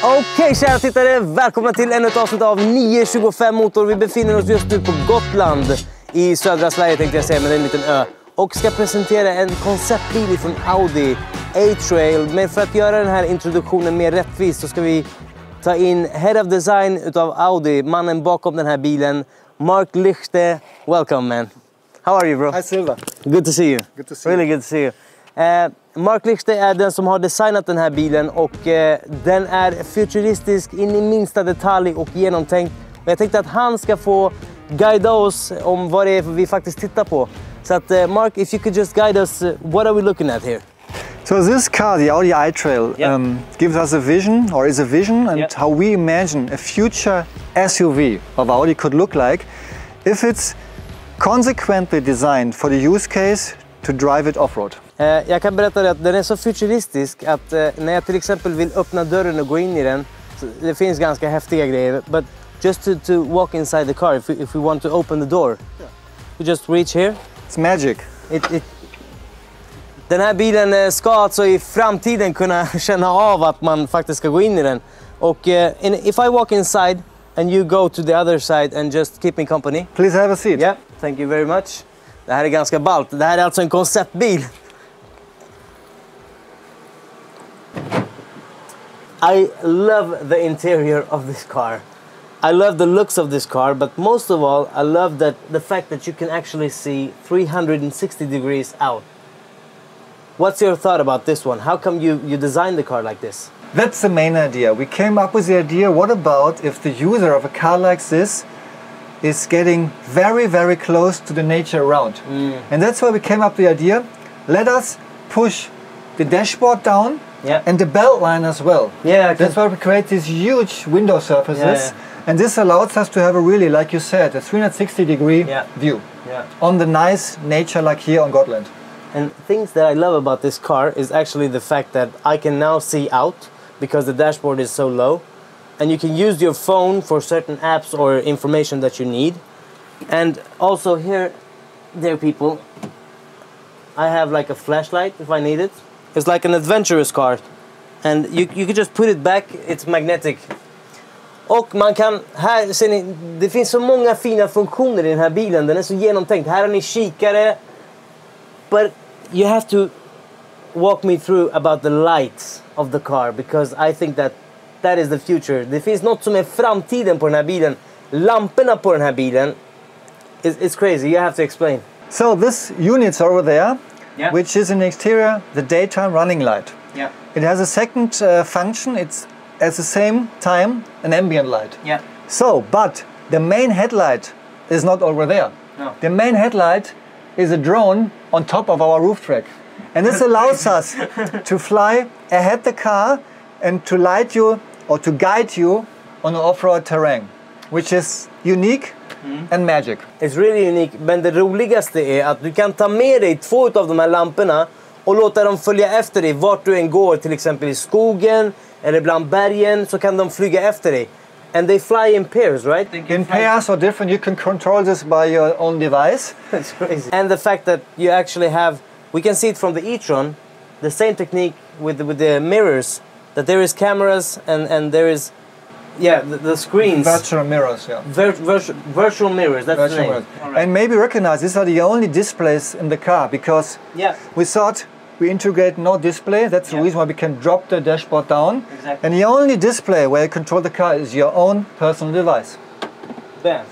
Okej, kära tittare, välkomna till ännu ett avsnitt av 925 motor. Vi befinner oss just nu på Gotland i södra Sverige tänkte jag säga, men det är en liten ö. Och ska presentera en konceptbil från Audi A-Trail. Men för att göra den här introduktionen mer rättvis så ska vi ta in Head of Design utav Audi, mannen bakom den här bilen, Mark Lichte. Welcome, man. How are you, bro? Hi, Silva. Good to see you. Good to see really you. Good to see you. Mark Lichte är den som har designat den här bilen och den är futuristisk in i minsta detalj och genomtänkt. Och jag tänkte att han ska få guida oss om vad det är vi faktiskt tittar på. Så att Mark, if you could just guide us, what are we looking at here? So this car, the Audi i-Trail, gives us a vision, or is a vision, and how we imagine a future SUV of Audi could look like if it's consequently designed for the use case to drive it off-road. Jag kan berätta det att den är så futuristisk att när jag till exempel vill öppna dörren och gå in i den, så det finns ganska häftiga grejer, but just to walk inside the car, if we want to open the door, we just reach here. It's magic. Den här bilen ska alltså i framtiden kunna känna av att man faktiskt ska gå in i den. Och if I walk inside and you go to the other side and just keep me company. Please have a seat. Yeah, thank you very much. Det här är ganska ballt. Det här är alltså en konceptbil. I love the interior of this car. I love the looks of this car, but most of all, I love the fact that you can actually see 360 degrees out. What's your thought about this one? How come you designed the car like this? That's the main idea. We came up with the idea, what about if the user of a car like this is getting very, very close to the nature around? And that's why we came up with the idea, let us push the dashboard down and the belt line as well. That's why we create these huge window surfaces. And this allows us to have a really, like you said, a 360-degree view on the nice nature like here on Gotland. And things that I love about this car is actually the fact that I can now see out because the dashboard is so low. And you can use your phone for certain apps or information that you need. And also here, dear people, I have like a flashlight if I need it. It's like an adventurous car. And you can just put it back, it's magnetic. Och man kan, här ser ni, det finns så många fina funktioner i den här bilen. Den är så genomtänkt. Här har ni kikare. But you have to walk me through about the lights of the car, because I think that is the future. Det finns något som är framtiden på den här bilen. Lamporna på den här bilen, it's crazy. You have to explain. So this unit's over there, which is in the exterior, the daytime running light. It has a second function. It's at the same time an ambient light. So, but the main headlight is not over there. No. The main headlight is a drone on top of our roof track. And this allows us to fly ahead the car and to light you or to guide you on an off-road terrain, which is unique and magic. It's really unique, men det roligaste är att du kan ta med dig två av de här lamporna och låta dem följa efter dig vart du än går, till exempel i skogen eller bland bergen, så kan de flyga efter dig. And they fly in pairs, right? In pairs or different, you can control this by your own device. That's crazy. And the fact that you actually have, we can see it from the e-tron, the same technique with the mirrors, that there is cameras and there is, the screens. Virtual mirrors, virtual mirrors, that's the name. Right. And maybe recognize these are the only displays in the car, because we thought we integrate no display. That's the reason why we can drop the dashboard down. Exactly. And the only display where you control the car is your own personal device. Bam.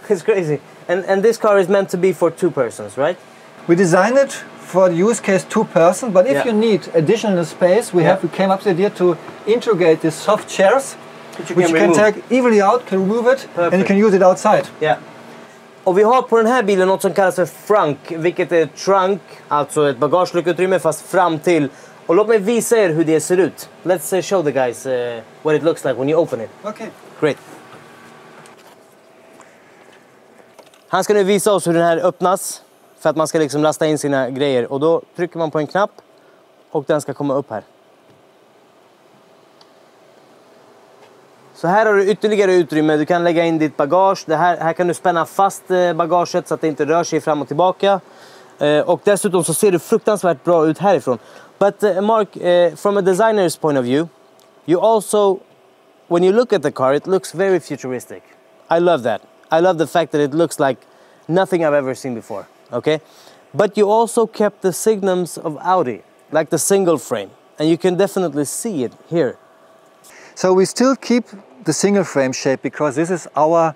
It's crazy. And this car is meant to be for two persons, right? We designed it for the use case two person, but if you need additional space, we came up with the idea to integrate these soft chairs, which you can take easily out, can remove it, and you can use it outside. Och vi har på den här bilen något som kallas för frunk, vilket är trunk, alltså ett bagageluckutrymme fast fram till. Och låt mig visa er hur det ser ut. Let's show the guys what it looks like when you open it. Okay. Great. Han ska nu visa oss hur den här öppnas för att man ska liksom lasta in sina grejer. Och då trycker man på en knapp och den ska komma upp här. Så här har du ytterligare utrymme. Du kan lägga in ditt bagage. Här kan du spänna fast bagaget så att det inte rör sig fram och tillbaka. Och dessutom så ser det fruktansvärt bra ut härifrån. But Mark, from a designer's point of view, You also, when you look at the car, it looks very futuristic. I love that. I love the fact that it looks like nothing I've ever seen before, okay? But you also kept the signums of Audi, like the single frame, and you can definitely see it here. So we still keep the single frame shape because this is our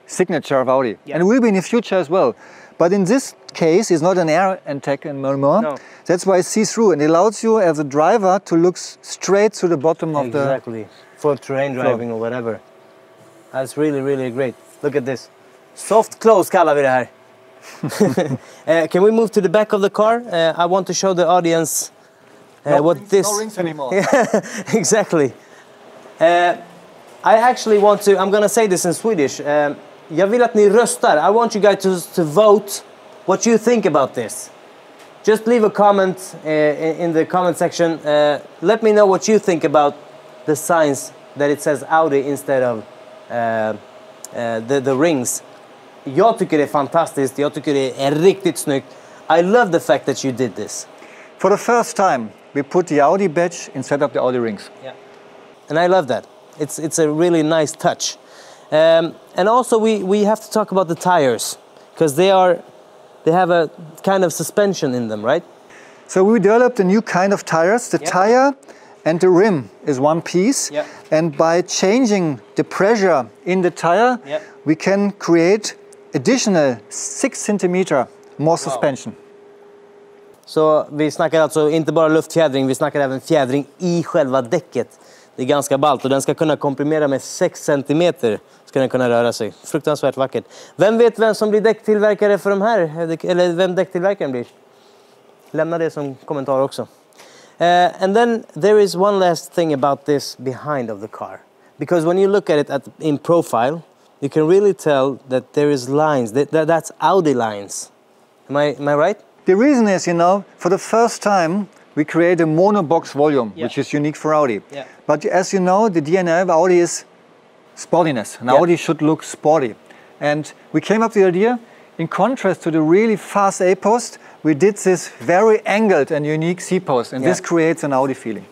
signature of Audi, and it will be in the future as well. But in this case, it's not an air intake anymore. No. That's why it's see-through, and it allows you as a driver to look straight to the bottom of the... Exactly, for terrain driving or whatever. That's really, really great. Look at this. Soft close kallar vi det här. Can we move to the back of the car? I want to show the audience what rings, this... No rings anymore. Exactly. I actually want to... I'm gonna say this in Swedish. Jag vill att ni röstar. I want you guys to vote what you think about this. Just leave a comment in the comment section. Let me know what you think about the signs that it says Audi instead of the rings. Jag tycker det är fantastiskt. Jag tycker det är riktigt snyggt. I love the fact that you did this. For the first time, we put the Audi badge instead of the Audi rings. Yeah. And I love that. It's a really nice touch. And also we have to talk about the tires, because they have a kind of suspension in them, right? So we developed a new kind of tires. The tire and the rim is one piece, and by changing the pressure in the tire, we can create additional 6 centimeter more suspension. Så vi snackar alltså inte bara luftfjädring, vi snackar även fjädring i själva däcket. Det är ganska ballt och den ska kunna komprimera med 6 centimeter. Ska den kunna röra sig. Fruktansvärt vackert. Vem vet vem som blir däcktillverkare för de här? Eller vem däcktillverkaren blir? Lämna det som kommentar också. And then there is one last thing about this behind of the car. Because when you look at it in profile, you can really tell that there is lines. That's Audi lines. Am I right? The reason is, you know, for the first time, we create a monobox volume, which is unique for Audi. But as you know, the DNA of Audi is sportiness, and Audi should look sporty. And we came up with the idea, in contrast to the really fast A-post, we did this very angled and unique C-post, and this creates an Audi feeling.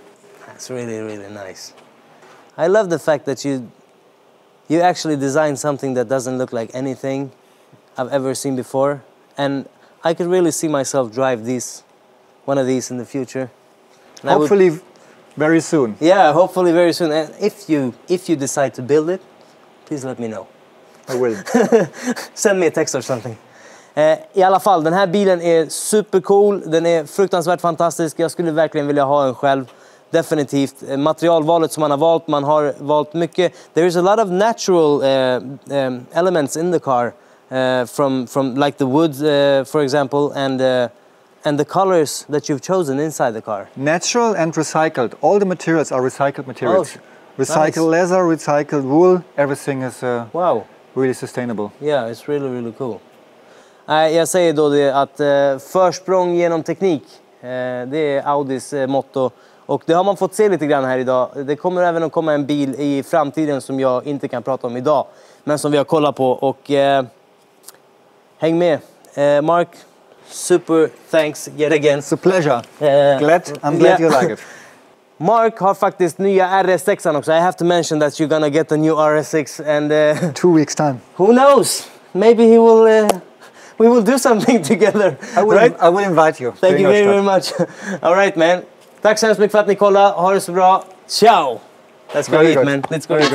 That's really, really nice. I love the fact that you actually designed something that doesn't look like anything I've ever seen before, and I could really see myself drive one of these in the future. And hopefully very soon. Yeah, hopefully very soon. And if you decide to build it, please let me know. I will. Send me a text or something. I alla fall, den här bilen är supercool. Den är fruktansvärt fantastisk. Jag skulle verkligen vilja ha en själv. Definitivt. Materialvalet som man har valt mycket. There is a lot of natural elements in the car. From like the wood, for example, and the colors that you've chosen inside the car. Natural and recycled. All the materials are recycled materials. Recycled leather, recycled wool. Everything is really sustainable. Yeah, it's really, really cool. Jag säger då det att försprång genom teknik, det är Audis motto. Och det har man fått se lite grann här idag. Det kommer även att komma en bil i framtiden som jag inte kan prata om idag, men som vi har kollat på. Och häng med. Mark, super thanks yet again. It's a pleasure. I'm glad you like it. Mark har faktiskt nya RS6 också. I have to mention that you're gonna get a new RS6 and 2 weeks time. Who knows? Maybe he will. We will do something together. I will invite you. Thank you very much. All right, man. Tack så hemskt mycket för att ni kollade. Ha det så bra. Ciao. Let's go eat, man. Let's go eat.